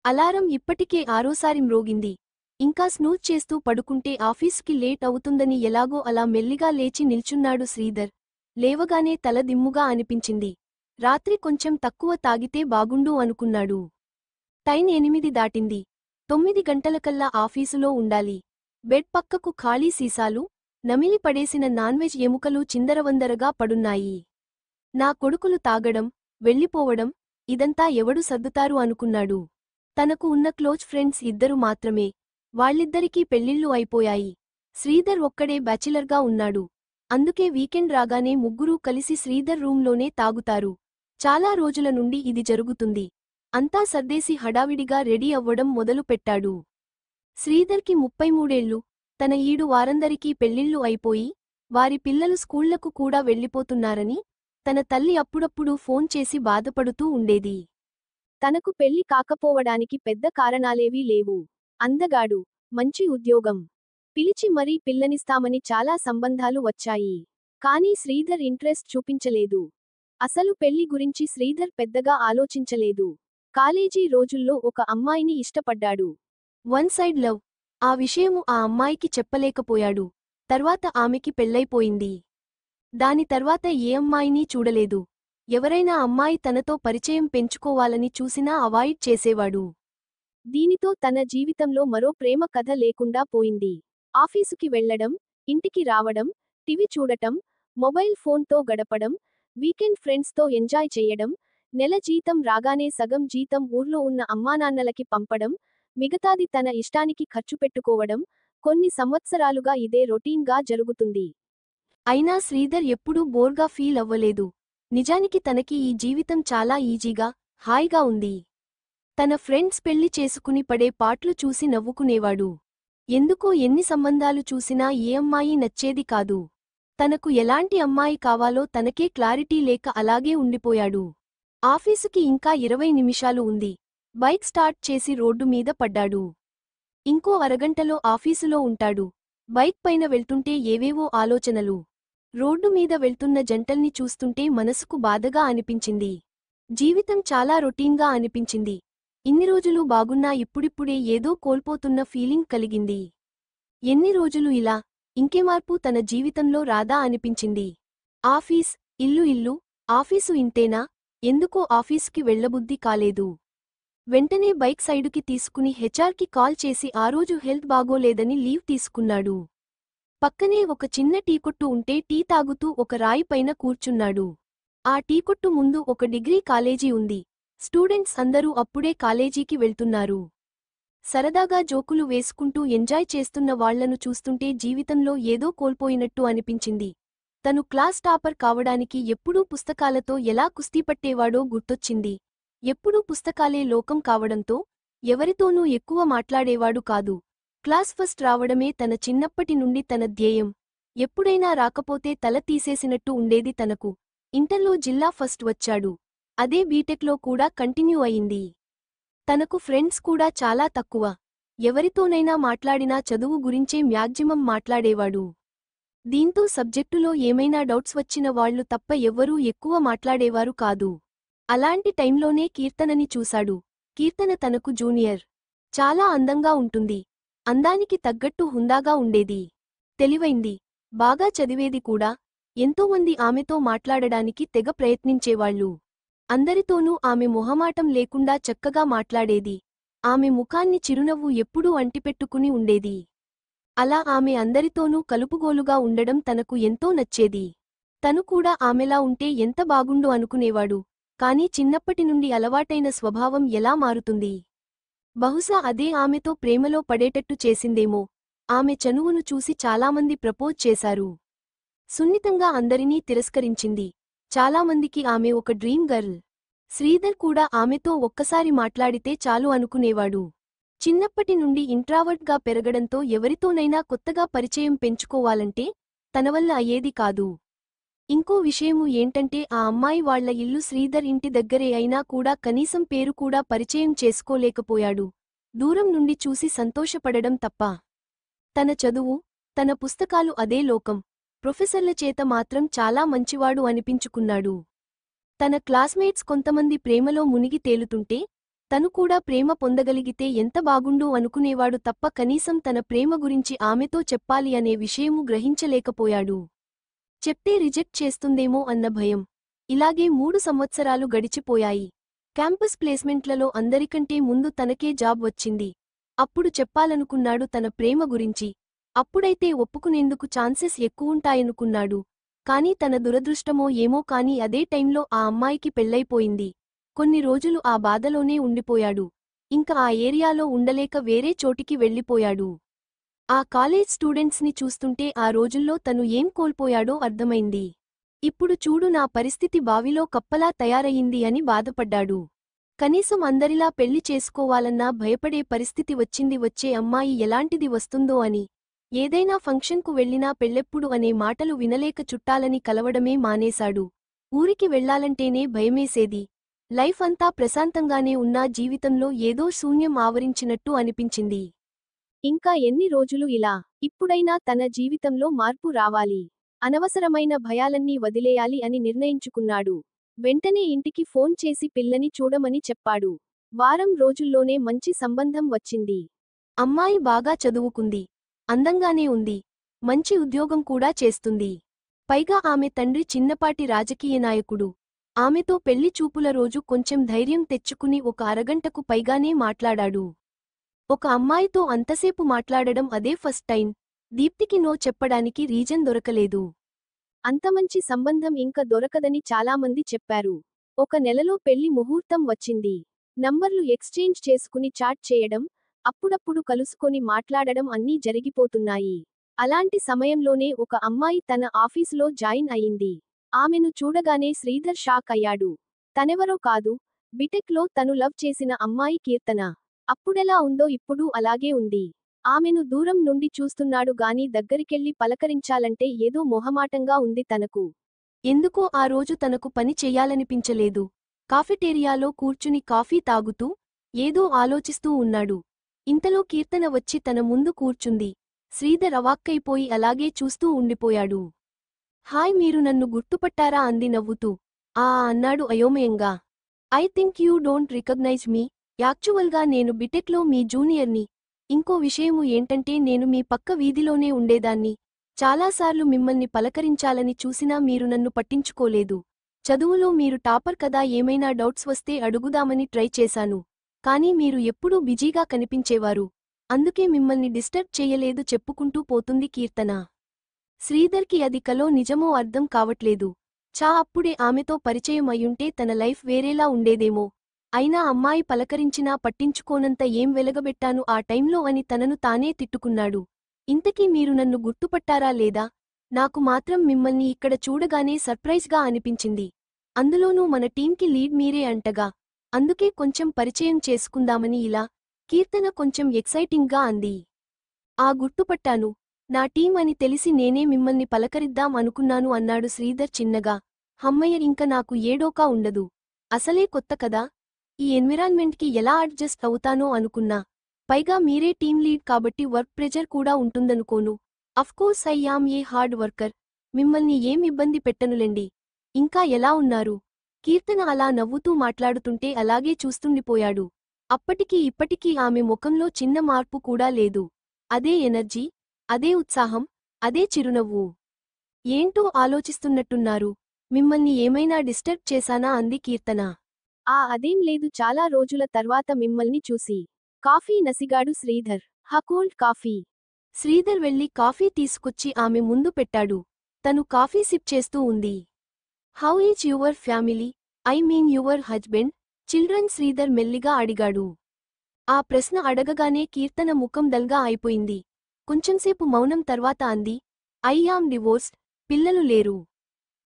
Alarm ఇప్పటికే ఆరోసారి మ్రోగింది. ఇంకా snooze చేస్తూ పడుకుంటే ఆఫీసుకి లేట్ అవుతుందని ఎలాగో అలా మెల్లిగా లేచి నిల్చున్నాడు శ్రీధర్. లేవగానే తల దిమ్ముగా అనిపించింది. రాత్రి కొంచెం తక్కువ తాగితే బాగుండు అనుకున్నాడు. టైం 8 దాటింది. 9 గంటలకల్లా ఆఫీసులో ఉండాలి. బెడ్ పక్కకు ఖాళీ సీసాలు, నమిలి పడేసిన నాన్వెజ్ ఎముకలు చిందరవందరగా పడున్నాయి. నా కొడుకులు తాగడం, వెళ్ళిపోవడం, ఇదంతా ఎవడు సర్దుతారు అనుకున్నాడు. తనకు ఉన్న క్లోజ్ ఫ్రెండ్స్ 2 మాత్రమే. వాళ్ళిద్దరికీ పెళ్ళిళ్ళు అయిపోయాయి. శ్రీధర్ ఒక్కడే బ్యాచిలర్గా ఉన్నాడు. అందుకే వీకెండ్ రాగానే ముగ్గురూ కలిసి శ్రీధర్ రూంలోనే తాగుతారు. చాలా రోజుల నుండి ఇది జరుగుతుంది. అంతా సర్దేసి హడావిడిగా రెడీ అవ్వడం మొదలు పెట్టాడు. శ్రీధర్కి 33 ఏళ్లు. తన ఈడు వారందరికీ పెళ్ళిళ్ళు అయిపోయి, వారి పిల్లలు స్కూళ్లకు కూడా వెళ్ళిపోతున్నారని తన తల్లి అప్పుడప్పుడు ఫోన్ చేసి బాధపడుతూ ఉండేది. తనకు పెళ్లి కాకపోవడానికి పెద్ద కారణాలేవీ లేవు. అందగాడు, మంచి ఉద్యోగం, పిలిచి మరీ పిల్లనిస్తామని చాలా సంబంధాలు వచ్చాయి. కానీ శ్రీధర్ ఇంట్రెస్ట్ చూపించలేదు. అసలు పెళ్లి గురించి శ్రీధర్ పెద్దగా ఆలోచించలేదు. కాలేజీ రోజుల్లో ఒక అమ్మాయిని ఇష్టపడ్డాడు. One side love. ఆ విషయము ఆ అమ్మాయికి చెప్పలేకపోయాడు. తర్వాత ఆమెకి పెళ్లైపోయింది. దాని తర్వాత ఏ అమ్మాయినీ చూడలేదు. ఎవరైనా అమ్మాయి తనతో పరిచయం పెంచుకోవాలని చూసినా అవాయిడ్ చేసేవాడు. దీనితో తన జీవితంలో మరో ప్రేమ కథ లేకుండా పోయింది. ఆఫీసుకి వెళ్లడం, ఇంటికి రావడం, టీవీ చూడటం, మొబైల్ ఫోన్తో గడపడం, వీకెండ్ ఫ్రెండ్స్తో ఎంజాయ్ చేయడం, నెల జీతం రాగానే సగం జీతం ఊర్లో ఉన్న అమ్మానాన్నలకి పంపడం, మిగతాది తన ఇష్టానికి ఖర్చు పెట్టుకోవడం, కొన్ని సంవత్సరాలుగా ఇదే రొటీన్గా జరుగుతుంది. అయినా శ్రీధర్ ఎప్పుడూ బోర్గా ఫీల్ అవ్వలేదు. నిజానికి తనకి ఈ జీవితం చాలా ఈజీగా, హాయిగా ఉంది. తన ఫ్రెండ్స్ పెళ్లి చేసుకుని పడే పాట్లు చూసి నవ్వుకునేవాడు. ఎందుకో ఎన్ని సంబంధాలు చూసినా ఏ అమ్మాయి నచ్చేది కాదు. తనకు ఎలాంటి అమ్మాయి కావాలో తనకే క్లారిటీ లేక అలాగే ఉండిపోయాడు. ఆఫీసుకి ఇంకా 20 నిమిషాలు ఉంది. బైక్ స్టార్ట్ చేసి రోడ్డు మీద పడ్డాడు. ఇంకో అరగంటలో ఆఫీసులో ఉంటాడు. బైక్ పైన వెళ్తుంటే ఏవేవో ఆలోచనలు. రోడ్డు మీద వెళ్తున్న జంటల్ని చూస్తుంటే మనసుకు బాధగా అనిపించింది. జీవితం చాలా రొటీన్గా అనిపించింది. ఇన్ని రోజులు బాగున్నా ఇప్పుడిప్పుడే ఏదో కోల్పోతున్న ఫీలింగ్ కలిగింది. ఎన్ని రోజులు ఇలా, ఇంకే మార్పు తన జీవితంలో రాదా అనిపించింది. ఆఫీస్, ఇల్లు ఇల్లు, ఆఫీసు ఇంతేనా, ఎందుకో ఆఫీసుకి వెళ్లబుద్ధి కాలేదు. వెంటనే బైక్ సైడుకి తీసుకుని హెచ్ఆర్కి కాల్ చేసి ఆ రోజు హెల్త్ బాగోలేదని లీవ్ తీసుకున్నాడు. పక్కనే ఒక చిన్న టీకొట్టు ఉంటే టీ తాగుతూ ఒక రాయి పైన కూర్చున్నాడు. ఆ టీకొట్టు ముందు ఒక డిగ్రీ కాలేజీ ఉంది. స్టూడెంట్స్ అందరూ అప్పుడే కాలేజీకి వెళ్తున్నారు. సరదాగా జోకులు వేసుకుంటూ ఎంజాయ్ చేస్తున్న వాళ్లను చూస్తుంటే జీవితంలో ఏదో కోల్పోయినట్టు అనిపించింది. తను క్లాస్ టాపర్ కావడానికి ఎప్పుడూ పుస్తకాలతో ఎలా కుస్తీపట్టేవాడో గుర్తొచ్చింది. ఎప్పుడూ పుస్తకాలే లోకం కావడంతో ఎవరితోనూ ఎక్కువ మాట్లాడేవాడు కాదు. క్లాస్ ఫస్ట్ రావడమే తన చిన్నప్పటి నుండి తన ధ్యేయం. ఎప్పుడైనా రాకపోతే తల తీసేసినట్టు ఉండేది తనకు. ఇంటర్లో జిల్లా ఫస్ట్ వచ్చాడు. అదే బీటెక్లో కూడా కంటిన్యూ అయింది. తనకు ఫ్రెండ్స్ కూడా చాలా తక్కువ. ఎవరితోనైనా మాట్లాడినా చదువు గురించే మ్యాక్సిమం మాట్లాడేవాడు. దీంతో సబ్జెక్టులో ఏమైనా డౌట్స్ వచ్చిన వాళ్లు తప్ప ఎవ్వరూ ఎక్కువ మాట్లాడేవారు కాదు. అలాంటి టైంలోనే కీర్తనని చూశాడు. కీర్తన తనకు జూనియర్. చాలా అందంగా ఉంటుంది. అందానికి తగ్గట్టు హుందాగా ఉండేది. తెలివైంది. బాగా చదివేది కూడా. ఎంతోమంది ఆమెతో మాట్లాడడానికి తెగ ప్రయత్నించేవాళ్లు. అందరితోనూ ఆమె మొహమాటం లేకుండా చక్కగా మాట్లాడేది. ఆమె ముఖాన్ని చిరునవ్వు ఎప్పుడూ అంటిపెట్టుకుని ఉండేది. అలా ఆమె అందరితోనూ కలుపుగోలుగా ఉండడం తనకు ఎంతో నచ్చేది. తను కూడా ఆమెలా ఉంటే ఎంత బాగుండు అనుకునేవాడు. కానీ చిన్నప్పటి నుండి అలవాటైన స్వభావం ఎలా మారుతుంది? బహుశా అదే ఆమెతో ప్రేమలో పడేటట్టు చేసిందేమో. ఆమె చనువును చూసి చాలామంది ప్రపోజ్ చేశారు. సున్నితంగా అందరినీ తిరస్కరించింది. చాలామందికి ఆమె ఒక డ్రీమ్ గర్ల్. శ్రీధర్ కూడా ఆమెతో ఒక్కసారి మాట్లాడితే చాలు అనుకునేవాడు. చిన్నప్పటి నుండి ఇంట్రావర్ట్గా పెరగడంతో ఎవరితోనైనా కొత్తగా పరిచయం పెంచుకోవాలంటే తనవల్ల అయ్యేది కాదు. ఇంకో విషయము ఏంటంటే ఆ అమ్మాయి వాళ్ల ఇల్లు శ్రీధర్ ఇంటి దగ్గరే అయినా కూడా కనీసం పేరు కూడా పరిచయం చేసుకోలేకపోయాడు. దూరం నుండి చూసి సంతోషపడడం తప్ప. తన చదువు, తన పుస్తకాలు అదే లోకం. ప్రొఫెసర్ల చేత మాత్రం చాలా మంచివాడు అనిపించుకున్నాడు. తన క్లాస్మేట్స్ కొంతమంది ప్రేమలో మునిగి తేలుతుంటే తను కూడా ప్రేమ పొందగలిగితే ఎంత బాగుండు అనుకునేవాడు తప్ప కనీసం తన ప్రేమ గురించి ఆమెతో చెప్పాలి అనే విషయము గ్రహించలేకపోయాడు. చెప్తే రిజెక్ట్ చేస్తుందేమో అన్న భయం. ఇలాగే 3 సంవత్సరాలు గడిచిపోయాయి. క్యాంపస్ ప్లేస్మెంట్లలో అందరికంటే ముందు తనకే జాబ్ వచ్చింది. అప్పుడు చెప్పాలనుకున్నాడు తన ప్రేమ గురించి. అప్పుడైతే ఒప్పుకునేందుకు ఛాన్సెస్ ఎక్కువుంటాయనుకున్నాడు. కాని తన దురదృష్టమో ఏమో కాని అదే టైంలో ఆ అమ్మాయికి పెళ్లైపోయింది. కొన్ని రోజులు ఆ బాధలోనే ఉండిపోయాడు. ఇంక ఆ ఏరియాలో ఉండలేక వేరే చోటికి వెళ్ళిపోయాడు. ఆ కాలేజ్ స్టూడెంట్స్ని చూస్తుంటే ఆ రోజుల్లో తను ఏం కోల్పోయాడో అర్థమైంది. ఇప్పుడు చూడు నా పరిస్థితి బావిలో కప్పలా తయారయింది అని బాధపడ్డాడు. కనీసం అందరిలా పెళ్లి చేసుకోవాలన్నా భయపడే పరిస్థితి వచ్చింది. వచ్చే అమ్మాయి ఎలాంటిది వస్తుందో అని. ఏదైనా ఫంక్షన్కు వెళ్ళినా పెళ్ళెప్పుడు అనే మాటలు వినలేక చుట్టాలని కలవడమే మానేశాడు. ఊరికి వెళ్లాలంటేనే భయమేసేది. లైఫ్ అంతా ప్రశాంతంగానే ఉన్నా జీవితంలో ఏదో శూన్యం ఆవరించినట్టు అనిపించింది. ఇంకా ఎన్ని రోజులు ఇలా? ఇప్పుడైనా తన జీవితంలో మార్పు రావాలి. అనవసరమైన భయాలన్నీ వదిలేయాలి అని నిర్ణయించుకున్నాడు. వెంటనే ఇంటికి ఫోన్ చేసి పిల్లని చూడమని చెప్పాడు. వారం రోజుల్లోనే మంచి సంబంధం వచ్చింది. అమ్మాయి బాగా చదువుకుంది. అందంగానే ఉంది. మంచి ఉద్యోగం కూడా చేస్తుంది. పైగా ఆమె తండ్రి చిన్నపాటి రాజకీయ నాయకుడు. ఆమెతో పెళ్లి చూపుల రోజు కొంచెం ధైర్యం తెచ్చుకుని ఒక అరగంటకు పైగానే మాట్లాడాడు. ఒక అమ్మాయితో అంతసేపు మాట్లాడడం అదే ఫస్ట్ టైం. దీప్తికి నో చెప్పడానికి రీజన్ దొరకలేదు. అంత మంచి సంబంధం ఇంక దొరకదని చాలామంది చెప్పారు. 1 నెలలో పెళ్లి ముహూర్తం వచ్చింది. నంబర్లు ఎక్స్చేంజ్ చేసుకుని చాట్ చేయడం, అప్పుడప్పుడు కలుసుకొని మాట్లాడడం అన్నీ జరిగిపోతున్నాయి. అలాంటి సమయంలోనే ఒక అమ్మాయి తన ఆఫీసులో జాయిన్ అయింది. ఆమెను చూడగానే శ్రీధర్ షాక్ అయ్యాడు. తనెవరో కాదు, బిటెక్లో తను లవ్ చేసిన అమ్మాయి కీర్తన. అప్పుడెలా ఉందో ఇప్పుడు అలాగే ఉంది. ఆమెను దూరం నుండి చూస్తున్నాడు గాని దగ్గరికెళ్లి పలకరించాలంటే ఏదో మొహమాటంగా ఉంది తనకు. ఎందుకో ఆ రోజు తనకు పని చెయ్యాలనిపించలేదు. కాఫెటేరియాలో కూర్చుని కాఫీ తాగుతూ ఏదో ఆలోచిస్తూ ఉన్నాడు. ఇంతలో కీర్తన వచ్చి తన ముందు కూర్చుంది. శ్రీధర్ అవాక్కైపోయి అలాగే చూస్తూ ఉండిపోయాడు. హాయ్, మీరు నన్ను గుర్తుపట్టారా అంది నవ్వుతూ. అన్నాడు అయోమయంగా. I think you don't recognize me. యాక్చువల్గా నేను బిటెక్లో మీ జూనియర్ని. ఇంకో విషయము ఏంటంటే నేను మీ పక్క వీధిలోనే ఉండేదాన్ని. చాలాసార్లు మిమ్మల్ని పలకరించాలని చూసినా మీరు నన్ను పట్టించుకోలేదు. చదువులో మీరు టాపర్ కదా, ఏమైనా డౌట్స్ వస్తే అడుగుదామని ట్రై చేశాను. కానీ మీరు ఎప్పుడూ బిజీగా కనిపించేవారు. అందుకే మిమ్మల్ని డిస్టర్బ్ చెయ్యలేదు చెప్పుకుంటూ పోతుంది కీర్తన. శ్రీధర్కి అది కలో నిజమో అర్థం కావట్లేదు. అప్పుడే ఆమెతో పరిచయం అయ్యుంటే తన లైఫ్ వేరేలా ఉండేదేమో. అయినా అమ్మాయి పలకరించినా పట్టించుకోనంత ఏం వెలగబెట్టాను ఆ టైంలో అని తనను తానే తిట్టుకున్నాడు. ఇంతకీ మీరు నన్ను గుర్తుపట్టారా లేదా? నాకు మాత్రం మిమ్మల్ని ఇక్కడ చూడగానే సర్ప్రైజ్గా అనిపించింది. అందులోనూ మన టీంకి లీడ్ మీరే అంటగా. అందుకే కొంచెం పరిచయం చేసుకుందామని ఇలా. కీర్తన కొంచెం ఎక్సైటింగ్గా అంది. గుర్తుపట్టాను. నా టీం అని తెలిసి నేనే మిమ్మల్ని పలకరిద్దాం అనుకున్నాను అన్నాడు శ్రీధర్ చిన్నగా. హమ్మయ్య, ఇంక నాకు ఏడోకా ఉండదు. అసలే కొత్త కదా. ఈ ఎన్విరాన్మెంట్కి ఎలా అడ్జస్ట్ అవుతానో అనుకున్నా. పైగా మీరే టీం లీడ్ కాబట్టి వర్క్ ప్రెజర్ కూడా ఉంటుందనుకోను. Of course I am a hard worker. మిమ్మల్ని ఏం ఇబ్బంది పెట్టనులెండి. ఇంకా ఎలా ఉన్నారు? కీర్తన అలా నవ్వుతూ మాట్లాడుతుంటే అలాగే చూస్తుండిపోయాడు. అప్పటికీ ఇప్పటికీ ఆమె ముఖంలో చిన్న మార్పు కూడా లేదు. అదే ఎనర్జీ, అదే ఉత్సాహం, అదే చిరునవ్వు. ఏంటో ఆలోచిస్తున్నట్టున్నారు. మిమ్మల్ని ఏమైనా డిస్టర్బ్ చేశానా అంది కీర్తన. అదేం లేదు, చాలా రోజుల తర్వాత మిమ్మల్ని చూసి. కాఫీ నసిగాడు శ్రీధర్. Cold coffee. శ్రీధర్ వెళ్లి కాఫీ తీసుకొచ్చి ఆమె ముందు పెట్టాడు. తను కాఫీ సిప్ చేస్తూ ఉంది. How is your family? I mean your husband, children? Sridhar మెల్లిగా అడిగాడు. ఆ ప్రశ్న అడగగానే కీర్తన ముఖం డల్గా అయిపోయింది. కొంచెంసేపు మౌనం తర్వాత అంది, ఐ యామ్ డివోర్స్డ్, పిల్లలు లేరు.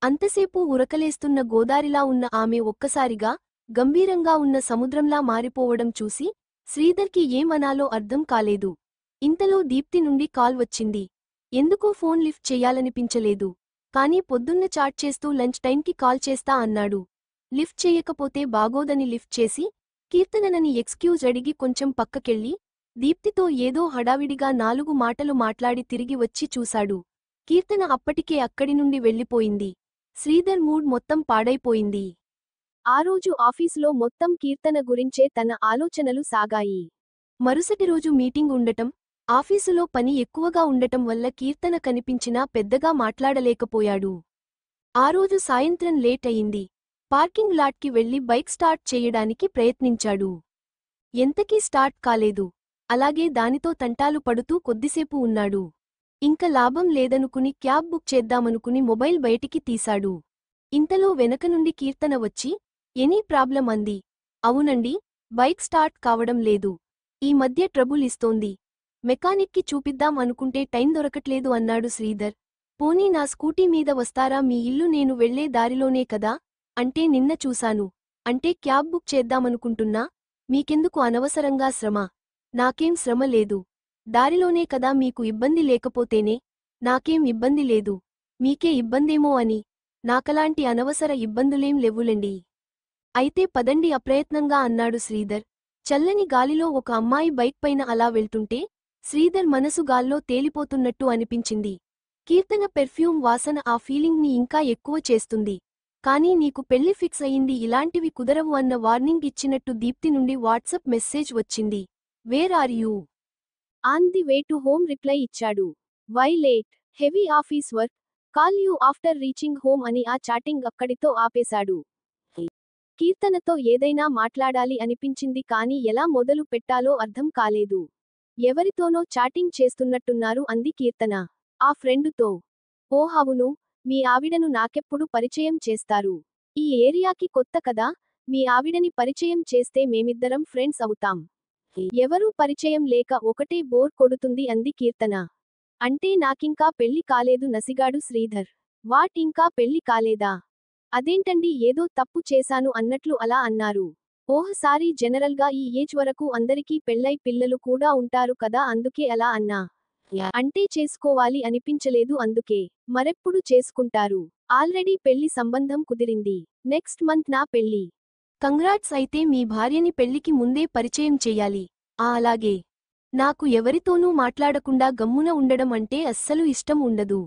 అంతసేపు ఉరకలేస్తున్న గోదారిలా ఉన్న ఆమె ఒక్కసారిగా గంభీరంగా ఉన్న సముద్రంలా మారిపోవడం చూసి శ్రీధర్కి ఏమనాలో అర్థం కాలేదు. ఇంతలో దీప్తి నుండి కాల్ వచ్చింది. ఎందుకో ఫోన్ లిఫ్ట్ చెయ్యాలనిపించలేదు. కానీ పొద్దున్న చాట్ చేస్తూ లంచ్ టైంకి కాల్ చేస్తా అన్నాడు. లిఫ్ట్ చెయ్యకపోతే బాగోదని లిఫ్ట్ చేసి కీర్తనని ఎక్స్క్యూజ్ అడిగి కొంచెం పక్కకెళ్ళి దీప్తితో ఏదో హడావిడిగా 4 మాటలు మాట్లాడి తిరిగి వచ్చి చూశాడు. కీర్తన అప్పటికే అక్కడి నుండి వెళ్ళిపోయింది. శ్రీధర్ మూడ్ మొత్తం పాడైపోయింది. ఆ రోజు ఆఫీసులో మొత్తం కీర్తన గురించే తన ఆలోచనలు సాగాయి. మరుసటి రోజు మీటింగ్ ఉండటం, ఆఫీసులో పని ఎక్కువగా ఉండటం వల్ల కీర్తన కనిపించినా పెద్దగా మాట్లాడలేకపోయాడు. ఆ రోజు సాయంత్రం లేట్ అయింది. పార్కింగ్ లాట్కి వెళ్లి బైక్ స్టార్ట్ చేయడానికి ప్రయత్నించాడు. ఎంతకీ స్టార్ట్ కాలేదు. అలాగే దానితో తంటాలు పడుతూ కొద్దిసేపు ఉన్నాడు. ఇంక లాభం లేదనుకుని క్యాబ్ బుక్ చేద్దామనుకుని మొబైల్ బయటికి తీశాడు. ఇంతలో వెనక నుండి కీర్తన వచ్చి, ఎనీ ప్రాబ్లం అంది. అవునండి, బైక్ స్టార్ట్ కావడం లేదు. ఈ మధ్య ట్రబుల్ ఇస్తోంది. మెకానిక్కి చూపిద్దాం అనుకుంటే టైం దొరకట్లేదు అన్నాడు శ్రీధర్. పోనీ నా స్కూటీ మీద వస్తారా, మీ ఇల్లు నేను వెళ్లే దారిలోనే కదా. అంటే నిన్న చూశాను. అంటే క్యాబ్ బుక్ చేద్దామనుకుంటున్నా. మీకెందుకు అనవసరంగా శ్రమ. నాకేం శ్రమ లేదు. దారిలోనే కదా, మీకు ఇబ్బంది లేకపోతేనే. నాకేం ఇబ్బంది లేదు. మీకే ఇబ్బందేమో అని. నాకలాంటి అనవసర ఇబ్బందులేం లేవులెండి. అయితే పదండి అప్రయత్నంగా అన్నాడు శ్రీధర్. చల్లని గాలిలో ఒక అమ్మాయి బైక్ పైన అలా వెళ్తుంటే శ్రీధర్ మనసు గాల్లో తేలిపోతున్నట్టు అనిపించింది. కీర్తన పెర్ఫ్యూమ్ వాసన ఆ ఫీలింగ్ని ఇంకా ఎక్కువ చేస్తుంది. కానీ నీకు పెళ్లి ఫిక్స్ అయింది, ఇలాంటివి కుదరవు అన్న వార్నింగ్ ఇచ్చినట్టు దీప్తి నుండి వాట్సప్ మెసేజ్ వచ్చింది. Where are you? On the way to home reply ఇచ్చాడు. Why late? Heavy office work. Call you after reaching home అని ఆ చాటింగ్ అక్కడితో ఆపేశాడు. కీర్తనతో ఏదైనా మాట్లాడాలి అనిపించింది కానీ ఎలా మొదలు పెట్టాలో అర్థం కాలేదు. ఎవరితోనో చాటింగ్ చేస్తున్నట్టున్నారు అంది కీర్తన. ఆ ఫ్రెండుతో. ఓహవును, మీ ఆవిడను నాకెప్పుడు పరిచయం చేస్తారు? ఈ ఏరియాకి కొత్త కదా, మీ ఆవిడని పరిచయం చేస్తే మేమిద్దరం ఫ్రెండ్స్ అవుతాం. ఎవరూ పరిచయం లేక ఒకటే బోర్ కొడుతుంది అంది కీర్తన. అంటే నాకింకా పెళ్లి కాలేదు నసిగాడు శ్రీధర్. వాట్, ఇంకా పెళ్లి కాలేదా? అదేంటండి, ఏదో తప్పు చేశాను అన్నట్లు అలా అన్నారు. ఓహ్ సారీ, జనరల్గా ఈ ఏజ్ వరకు అందరికీ పెళ్లై పిల్లలు కూడా ఉంటారు కదా, అందుకే అలా అన్నా. అంటే చేసుకోవాలి అనిపించలేదు అందుకే. మరెప్పుడు చేసుకుంటారు? ఆల్రెడీ పెళ్లి సంబంధం కుదిరింది. నెక్స్ట్ మంత్ నా పెళ్లి. కంగ్రాట్స్. అయితే మీ భార్యని పెళ్లికి ముందే పరిచయం చెయ్యాలి. అలాగే. నాకు ఎవరితోనూ మాట్లాడకుండా గమ్మున ఉండడం అంటే అస్సలు ఇష్టం ఉండదు.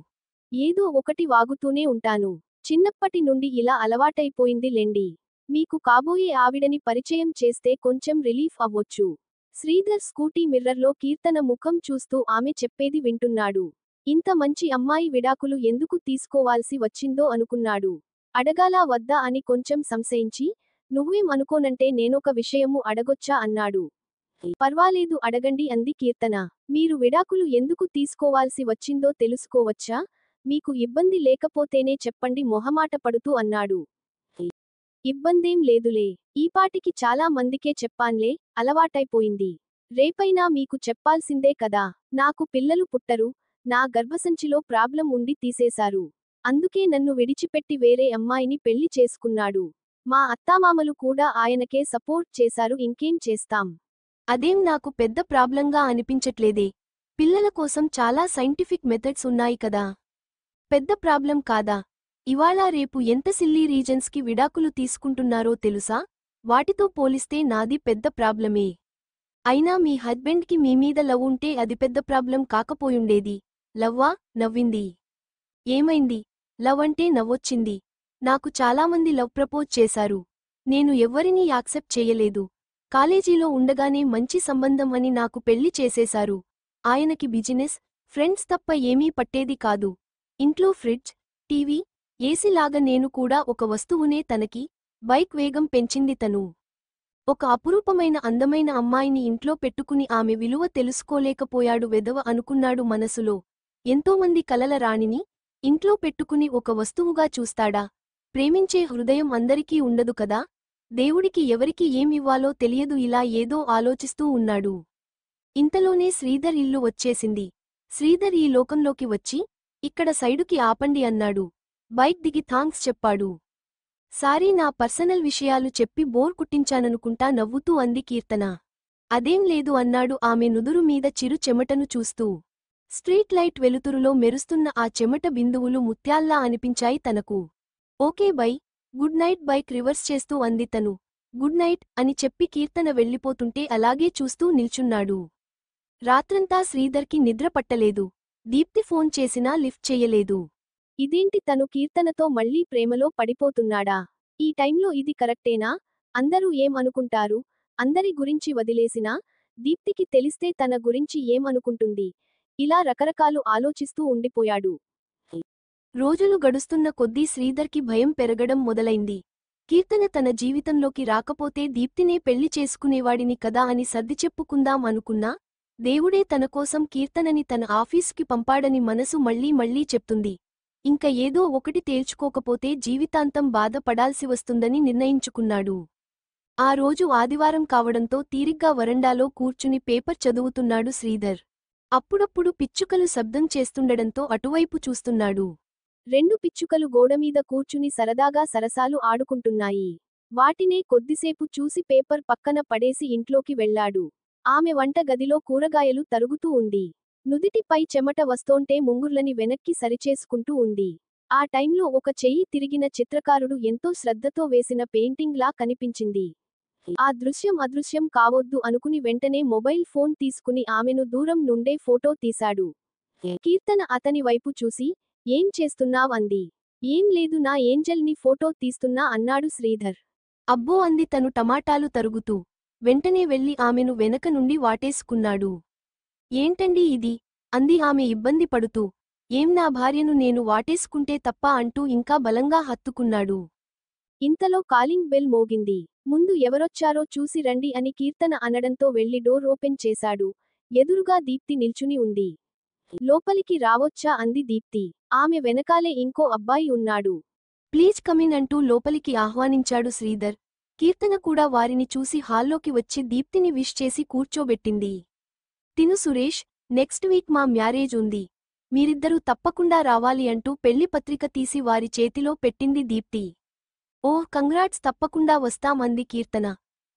ఏదో ఒకటి వాగుతూనే ఉంటాను. చిన్నప్పటి నుండి ఇలా అలవాటైపోయింది లెండి. మీకు కాబోయే ఆవిడని పరిచయం చేస్తే కొంచెం రిలీఫ్ అవ్వొచ్చు. శ్రీధర్ స్కూటీ మిర్రర్లో కీర్తన ముఖం చూస్తూ ఆమె చెప్పేది వింటున్నాడు. ఇంత మంచి అమ్మాయి విడాకులు ఎందుకు తీసుకోవాల్సి వచ్చిందో అనుకున్నాడు. అడగాలా వద్దా అని కొంచెం సంశయించి, నువ్వేం అనుకోనంటే నేనొక విషయము అడగొచ్చా అన్నాడు. పర్వాలేదు అడగండి అంది కీర్తన. మీరు విడాకులు ఎందుకు తీసుకోవాల్సి వచ్చిందో తెలుసుకోవచ్చా? మీకు ఇబ్బంది లేకపోతేనే చెప్పండి మొహమాట పడుతూ అన్నాడు. ఇబ్బందేం లేదులే. ఈపాటికి చాలా మందికే చెప్పాన్లే, అలవాటైపోయింది. రేపైనా మీకు చెప్పాల్సిందే కదా. నాకు పిల్లలు పుట్టరు, నా గర్భసంచిలో ప్రాబ్లం ఉండి తీసేశారు. అందుకే నన్ను విడిచిపెట్టి వేరే అమ్మాయిని పెళ్లి చేసుకున్నాడు. మా అత్తామామలు కూడా ఆయనకే సపోర్ట్ చేశారు, ఇంకేం చేస్తాం. అదేం నాకు పెద్ద ప్రాబ్లంగా అనిపించట్లేదే. పిల్లల కోసం చాలా సైంటిఫిక్ మెథడ్స్ ఉన్నాయి కదా. పెద్ద ప్రాబ్లం కాదా? ఇవాళ రేపు ఎంత సిల్లీ రీజన్స్కి విడాకులు తీసుకుంటున్నారో తెలుసా? వాటితో పోలిస్తే నాది పెద్ద ప్రాబ్లమే. అయినా మీ హస్బెండ్కి మీమీద లవ్ ఉంటే అది పెద్ద ప్రాబ్లం కాకపోయుండేది. లవ్వా? నవ్వింది. ఏమైంది? లవ్ అంటే నవ్వొచ్చింది. నాకు చాలామంది లవ్ ప్రపోజ్ చేశారు. నేను ఎవ్వరినీ యాక్సెప్ట్ చేయలేదు. కాలేజీలో ఉండగానే మంచి సంబంధం అని నాకు పెళ్లి చేసేశారు. ఆయనకి బిజినెస్, ఫ్రెండ్స్ తప్ప ఏమీ పట్టేది కాదు. ఇంట్లో ఫ్రిడ్జ్, టీవీ, ఏసీలాగా నేను కూడా ఒక వస్తువునే తనకి. బైక్ వేగం పెంచింది తను. ఒక అపురూపమైన అందమైన అమ్మాయిని ఇంట్లో పెట్టుకుని ఆమె విలువ తెలుసుకోలేకపోయాడు వెధవ అనుకున్నాడు మనసులో. ఎంతోమంది కలల రాణిని ఇంట్లో పెట్టుకుని ఒక వస్తువుగా చూస్తాడా? ప్రేమించే హృదయం అందరికీ ఉండదు కదా. దేవుడికి ఎవరికి ఏమివ్వాలో తెలియదు. ఇలా ఏదో ఆలోచిస్తూ ఉన్నాడు. ఇంతలోనే శ్రీధర్ ఇల్లు వచ్చేసింది. శ్రీధర్ ఈ లోకంలోకి వచ్చి, ఇక్కడ సైడుకి ఆపండి అన్నాడు. బైక్ దిగి థాంక్స్ చెప్పాడు. సారీ, నా పర్సనల్ విషయాలు చెప్పి బోర్ కుట్టించాననుకుంటా నవ్వుతూ అంది కీర్తన. అదేం లేదు అన్నాడు ఆమె నుదురు మీద చిరు చెమటను చూస్తూ. స్ట్రీట్ లైట్ వెలుతురులో మెరుస్తున్న ఆ చెమట బిందువులు ముత్యాల్లా అనిపించాయి తనకు. Okay by, good night. Bike reverse చేస్తూ అంది తను. గుడ్ నైట్ అని చెప్పి కీర్తన వెళ్ళిపోతుంటే అలాగే చూస్తూ నిల్చున్నాడు. రాత్రంతా శ్రీధర్కి నిద్ర పట్టలేదు. దీప్తి ఫోన్ చేసినా లిఫ్ట్ చెయ్యలేదు. ఇదేంటి, తను కీర్తనతో మళ్లీ ప్రేమలో పడిపోతున్నాడా? ఈ టైంలో ఇది కరెక్టేనా? అందరూ ఏం అనుకుంటారు? అందరి గురించి వదిలేసినా, దీప్తికి తెలిస్తే తన గురించి ఏం అనుకుంటుంది? ఇలా రకరకాలు ఆలోచిస్తూ ఉండిపోయాడు. రోజులు గడుస్తున్న కొద్దీ శ్రీధర్కి భయం పెరగడం మొదలైంది. కీర్తన తన జీవితంలోకి రాకపోతే దీప్తినే పెళ్లి చేసుకునేవాడిని కదా అని సర్దిచెప్పుకుందాం అనుకున్నా, దేవుడే తనకోసం కీర్తనని తన ఆఫీసుకి పంపాడని మనసు మళ్లీ మళ్లీ చెప్తుంది. ఇంక ఏదో ఒకటి తేల్చుకోకపోతే జీవితాంతం బాధ పడాల్సి వస్తుందని నిర్ణయించుకున్నాడు. ఆ రోజు ఆదివారం కావడంతో తీరిగ్గా వరండాలో కూర్చుని పేపర్ చదువుతున్నాడు శ్రీధర్. అప్పుడప్పుడు పిచ్చుకలు శబ్దం చేస్తుండడంతో అటువైపు చూస్తున్నాడు. 2 పిచ్చుకలు గోడమీద కూర్చుని సరదాగా సరసాలు ఆడుకుంటున్నాయి. వాటినే కొద్దిసేపు చూసి పేపర్ పక్కన పడేసి ఇంట్లోకి వెళ్లాడు. ఆమె వంట గదిలో కూరగాయలు తరుగుతూ ఉంది. నుదిటిపై చెమట వస్తోంటే ముంగుర్లని వెనక్కి సరిచేసుకుంటూ ఉంది. ఆ టైంలో ఒక చెయ్యి తిరిగిన చిత్రకారుడు ఎంతో శ్రద్ధతో వేసిన పెయింటింగ్లా కనిపించింది. ఆ దృశ్యం అదృశ్యం కావొద్దు అనుకుని వెంటనే మొబైల్ ఫోన్ తీసుకుని ఆమెను దూరం నుండే ఫోటో తీశాడు. కీర్తన అతని వైపు చూసి, ఏం చేస్తున్నావ్ అంది. ఏం లేదు నా ఏంజెల్ని ఫోటో తీస్తున్నా అన్నాడు శ్రీధర్. అబ్బో అంది తను టమాటాలు తరుగుతూ. వెంటనే వెళ్లి ఆమెను వెనక నుండి వాటేసుకున్నాడు. ఏంటండి ఇది? అంది ఆమె ఇబ్బంది పడుతూ. ఏం నా భార్యను నేను వాటేసుకుంటే తప్ప అంటూ ఇంకా బలంగా హత్తుకున్నాడు. ఇంతలో కాలింగ్ బెల్ మోగింది. ముందు ఎవరొచ్చారో చూసి రండి అని కీర్తన అనడంతో వెళ్లి డోర్ ఓపెన్ చేశాడు. ఎదురుగా దీప్తి నిల్చుని ఉంది. లోపలికి రావొచ్చా అంది దీప్తి. ఆమె వెనకాలే ఇంకో అబ్బాయి ఉన్నాడు. ప్లీజ్ కమిన్ అంటూ లోపలికి ఆహ్వానించాడు శ్రీధర్. కీర్తన కూడా వారిని చూసి హాల్లోకి వచ్చి దీప్తిని విష్ చేసి కూర్చోబెట్టింది. తిను సురేష్, నెక్స్ట్ వీక్ మా మ్యారేజ్ ఉంది. మీరిద్దరూ తప్పకుండా రావాలి అంటూ పెళ్లి పత్రిక తీసి వారి చేతిలో పెట్టింది దీప్తి. ఓహ్ కంగ్రాట్స్ తప్పకుండా వస్తాం అంది కీర్తన.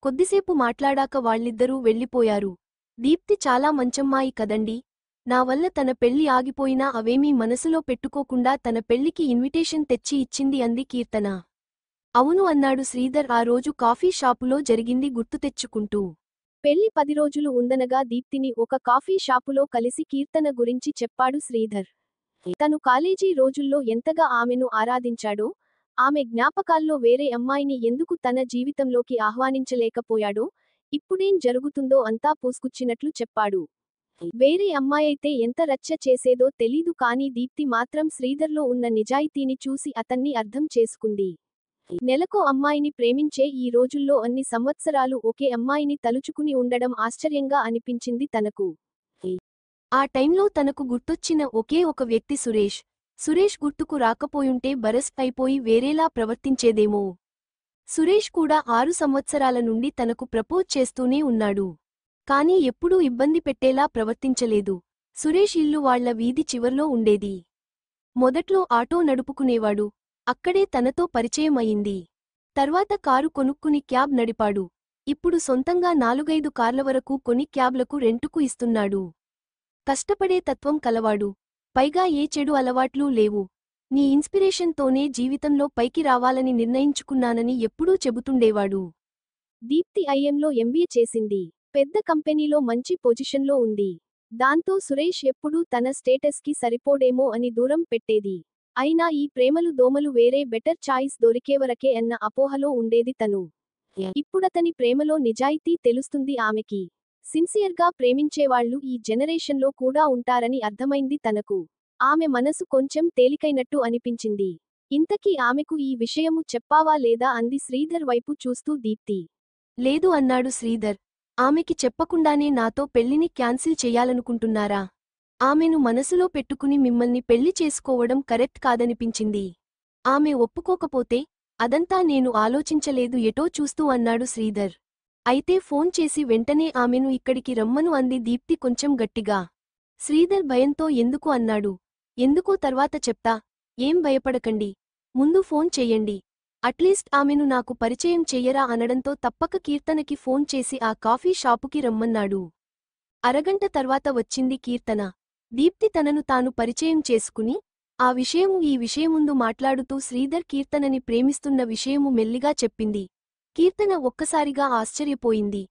కొద్దిసేపు మాట్లాడాక వాళ్ళిద్దరూ వెళ్ళిపోయారు. దీప్తి చాలా మంచమ్మాయి కదండి. నా వల్ల తన పెళ్లి ఆగిపోయినా అవేమీ మనసులో పెట్టుకోకుండా తన పెళ్లికి ఇన్విటేషన్ తెచ్చి ఇచ్చింది అంది కీర్తన. అవును అన్నాడు శ్రీధర్ ఆ రోజు కాఫీ షాపులో జరిగింది గుర్తు తెచ్చుకుంటూ. పెళ్లి 10 రోజులు ఉందనగా దీప్తిని ఒక కాఫీ షాపులో కలిసి కీర్తన గురించి చెప్పాడు శ్రీధర్. తను కాలేజీ రోజుల్లో ఎంతగా ఆమెను ఆరాధించాడో, ఆమె జ్ఞాపకాల్లో వేరే అమ్మాయిని ఎందుకు తన జీవితంలోకి ఆహ్వానించలేకపోయాడో, ఇప్పుడేం జరుగుతుందో అంతా పూసుకుచ్చినట్లు చెప్పాడు. వేరే అమ్మాయైతే ఎంత రచ్చ చేసేదో తెలీదు కానీ దీప్తి మాత్రం శ్రీధర్లో ఉన్న నిజాయితీని చూసి అతన్ని అర్థం చేసుకుంది. నెలకో అమ్మాయిని ప్రేమించే ఈ రోజుల్లో అన్ని సంవత్సరాలు ఒకే అమ్మాయిని తలుచుకుని ఉండడం ఆశ్చర్యంగా అనిపించింది తనకు. ఆ టైంలో తనకు గుర్తొచ్చిన ఒకే ఒక వ్యక్తి సురేష్. సురేష్ గుర్తుకు రాకపోయుంటే బరస్ట్ అయిపోయి వేరేలా ప్రవర్తించేదేమో. సురేష్ కూడా 6 సంవత్సరాల నుండి తనకు ప్రపోజ్ చేస్తూనే ఉన్నాడు. కానీ ఎప్పుడూ ఇబ్బంది పెట్టేలా ప్రవర్తించలేదు. సురేష్ ఇల్లు వాళ్ల వీధి చివర్లో ఉండేది. మొదట్లో ఆటో నడుపుకునేవాడు. అక్కడే తనతో పరిచయం అయింది. తర్వాత కారు కొనుక్కుని క్యాబ్ నడిపాడు. ఇప్పుడు సొంతంగా 4-5 కార్ల వరకు కొని క్యాబ్లకు రెంటుకు ఇస్తున్నాడు. కష్టపడే తత్వం కలవాడు. పైగా ఏ చెడు అలవాట్లూ లేవు. నీ ఇన్స్పిరేషన్తోనే జీవితంలో పైకి రావాలని నిర్ణయించుకున్నానని ఎప్పుడూ చెబుతుండేవాడు. దీప్తి ఐఎంలో ఎంబీఏ చేసింది. పెద్ద కంపెనీలో మంచి పొజిషన్లో ఉంది. దాంతో సురేష్ ఎప్పుడూ తన స్టేటస్కి సరిపోడేమో అని దూరం పెట్టేది. అయినా ఈ ప్రేమలు దోమలు వేరే బెటర్ చాయిస్ దొరికేవరకే అన్న అపోహలో ఉండేది తను. ఇప్పుడతని ప్రేమలో నిజాయితీ తెలుస్తుంది ఆమెకి. సిన్సియర్గా ప్రేమించేవాళ్లు ఈ జనరేషన్లో కూడా ఉంటారని అర్థమైంది తనకు. ఆమె మనసు కొంచెం తేలికైనట్టు అనిపించింది. ఇంతకీ ఆమెకు ఈ విషయము చెప్పావా లేదా అంది శ్రీధర్ వైపు చూస్తూ దీప్తి. లేదు అన్నాడు శ్రీధర్. ఆమెకి చెప్పకుండానే నాతో పెళ్లిని క్యాన్సిల్ చెయ్యాలనుకుంటున్నారా? ఆమెను మనసులో పెట్టుకుని మిమ్మల్ని పెళ్లి చేసుకోవడం కరెక్ట్ కాదనిపించింది. ఆమె ఒప్పుకోకపోతే అదంతా నేను ఆలోచించలేదు ఎటో చూస్తూ అన్నాడు శ్రీధర్. అయితే ఫోన్ చేసి వెంటనే ఆమెను ఇక్కడికి రమ్మను అంది దీప్తి కొంచెం గట్టిగా. శ్రీధర్ భయంతో ఎందుకు అన్నాడు. ఎందుకో తర్వాత చెప్తా. ఏం భయపడకండి. ముందు ఫోన్ చెయ్యండి. అట్లీస్ట్ ఆమెను నాకు పరిచయం చెయ్యరా అనడంతో తప్పక కీర్తనకి ఫోన్ చేసి ఆ కాఫీ షాపుకి రమ్మన్నాడు. అరగంట తర్వాత వచ్చింది కీర్తన. దీప్తి తనను తాను పరిచయం చేసుకుని, ఆ విషయము ఈ విషయముందు మాట్లాడుతూ శ్రీధర్ కీర్తనని ప్రేమిస్తున్న విషయము మెల్లిగా చెప్పింది. కీర్తన ఒక్కసారిగా ఆశ్చర్యపోయింది.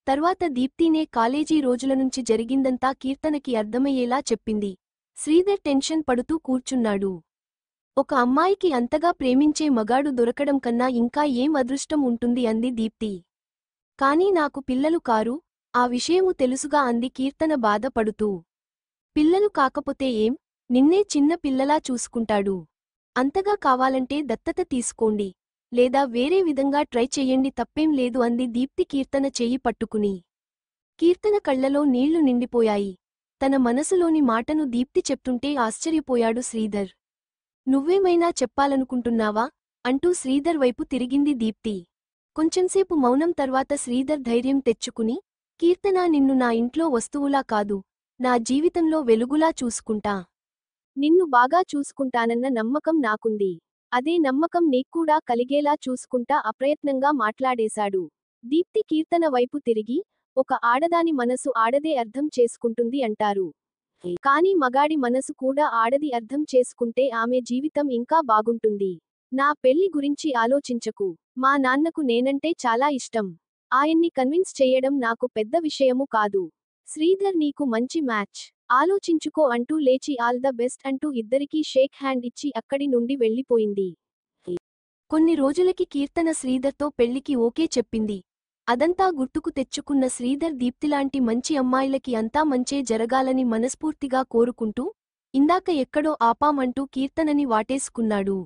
తర్వాత దీప్తినే కాలేజీ రోజులనుంచి జరిగిందంతా కీర్తనకి అర్థమయ్యేలా చెప్పింది. శ్రీధర్ టెన్షన్ పడుతూ కూర్చున్నాడు. ఒక అమ్మాయికి అంతగా ప్రేమించే మగాడు దొరకడం కన్నా ఇంకా ఏం అదృష్టం ఉంటుంది అంది దీప్తి. కానీ నాకు పిల్లలు కారు, ఆ విషయము తెలుసుగా అంది కీర్తన బాధపడుతూ. పిల్లలు కాకపోతే ఏం, నిన్నే చిన్న పిల్లలా చూసుకుంటాడు. అంతగా కావాలంటే దత్తత తీసుకోండి. లేదా వేరే విధంగా ట్రై చెయ్యండి, తప్పేం లేదు అంది దీప్తి కీర్తన చెయ్యి పట్టుకుని. కీర్తన కళ్లలో నీళ్లు నిండిపోయాయి. తన మనసులోని మాటను దీప్తి చెప్తుంటే ఆశ్చర్యపోయాడు శ్రీధర్. నువ్వేమైనా చెప్పాలనుకుంటున్నావా అంటూ శ్రీధర్ వైపు తిరిగింది దీప్తి. కొంచెంసేపు మౌనం తర్వాత శ్రీధర్ ధైర్యం తెచ్చుకుని, కీర్తనా, నిన్ను నా ఇంట్లో వస్తువులా కాదు, నా జీవితంలో వెలుగులా చూసుకుంటా. నిన్ను బాగా చూసుకుంటానన్న నమ్మకం నాకుంది. అదే నమ్మకం నీక్కూడా కలిగేలా చూసుకుంటా అప్రయత్నంగా మాట్లాడేశాడు. దీప్తి కీర్తన వైపు తిరిగి, ఒక ఆడదాని మనసు ఆడదే అర్థం చేసుకుంటుంది అంటారు. కానీ మగాడి మనసు కూడా ఆడది అర్థం చేసుకుంటే ఆమె జీవితం ఇంకా బాగుంటుంది. నా పెళ్లి గురించి ఆలోచించకు. మా నాన్నకు నేనంటే చాలా ఇష్టం. ఆయన్ని కన్విన్స్ చెయ్యడం నాకు పెద్ద విషయము కాదు. శ్రీధర్ నీకు మంచి మ్యాచ్. ఆలోచించుకో అంటూ లేచి ఆల్ ద బెస్ట్ అంటూ ఇద్దరికీ షేక్ హ్యాండ్ ఇచ్చి అక్కడి నుండి వెళ్ళిపోయింది. కొన్ని రోజులకి కీర్తన శ్రీధర్తో పెళ్లికి ఓకే చెప్పింది. అదంతా గుర్తుకు తెచ్చుకున్న శ్రీధర్ దీప్తిలాంటి మంచి అమ్మాయిలకి అంతా మంచే జరగాలని మనస్ఫూర్తిగా కోరుకుంటూ, ఇందాక ఎక్కడో ఆపామంటూ కీర్తనని వాటేసుకున్నాడు.